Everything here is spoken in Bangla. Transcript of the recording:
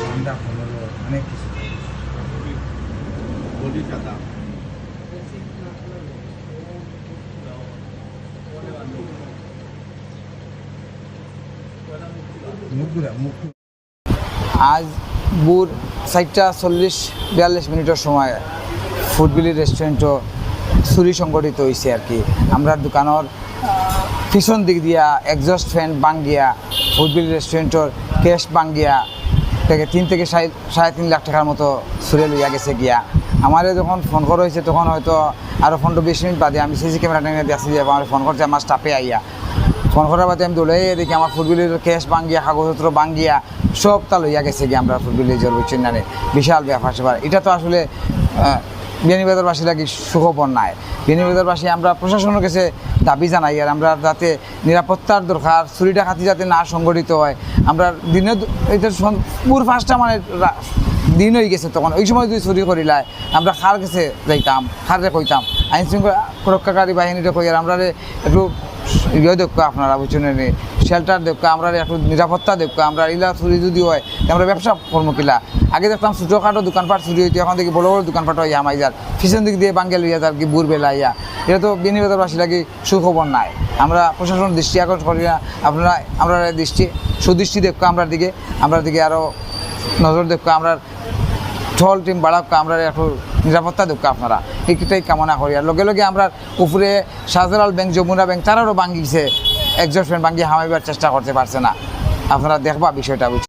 ঠান্ডা 15 অনেক কিছু আজ ভোর 4:40-42 সময় ফুডবিলি রেস্টুরেন্টও চুরি সংগঠিত হয়েছে আর কি। আমরা দোকানের পিছন দিক দিয়া এক্সস্ট ফ্যান বাঙ্গিয়া ফুডবিলি রেস্টুরেন্টের ক্যাশ বাঙ্গিয়া থেকে 3 থেকে 3.5 লাখ টাকার মতো চুরে লইয়া গেছে গিয়া। আমারে যখন ফোন করা হয়েছে তখন হয়তো আরও 15-20 মিনিট বাদে আমি সিসি ক্যামেরা টেনে দেখছি যে আমার ফোন করছে আমার স্টাফে আইয়া। ফোন করার বাদে আমি দৌড়ে দেখি আমার ফুটবিলের ক্যাশ বাঙ্গিয়া কাগজপত্র বাঙ্গিয়া সব তা লইয়া গেছে গিয়ে আমরা ফুটবিলের জল চিন্নারে বিশাল ব্যাপার স্যাপার। এটা তো আসলে বিয়ানীবাজারবাসী লাগি সুখবর নাই। বিয়ানীবাজারবাসী আমরা প্রশাসনের কাছে দাবি জানাই আর আমরা যাতে নিরাপত্তার দরকার, চুরি ডাকাতি যাতে না সংগঠিত হয়। আমরা দিনে এটা পুর 5টা মানে দিন হয়ে গেছে, তখন ওই সময় যদি চুরি করিলায় আমরা খার কাছে যাইতাম, খারে কইতাম আইন শৃঙ্খলা সুরক্ষাকারী বাহিনীটা কই আর আমরা একটু ইয়ে দেখো আপনারা বুঝছেন শেল্টার দেখো, আমরা একটু নিরাপত্তা দেখো। আমরা ইলা চুরি যদি হয় আমরা ব্যবসা করবো কিলা। আগে দেখতাম ছোটোখাটো দোকানপাট চুরি হইতে, এখন দেখি বড় বড় দোকানপাট হইয়া আমাই যার পিছন দিক দিয়ে বাঙ্গেল হইয়া যার কি বুড়বেলা ইয়া। এটা তো বিয়ানীবাজারবাসী লাগি সুখবর নাই। আমরা প্রশাসন দৃষ্টি আকর্ষণ করি না, আপনারা আমরা সুদৃষ্টি দেখো আমরা দিকে আরও নজর দেখো। আমরা ঢল টিম বাড়াক, আমরা একটু নিরাপত্তা দেখো আপনারা, এইটাই কামনা করি। আর লগে লগে আমরা উপরে শাহজালাল ব্যাংক, যমুনা ব্যাংক তারারও ভাঙ্গিছে, এক্সস্ট ফ্যান ভাঙ্গিয়ে হামাইবার চেষ্টা করতে পারছে না। আপনারা দেখবা বিষয়টা।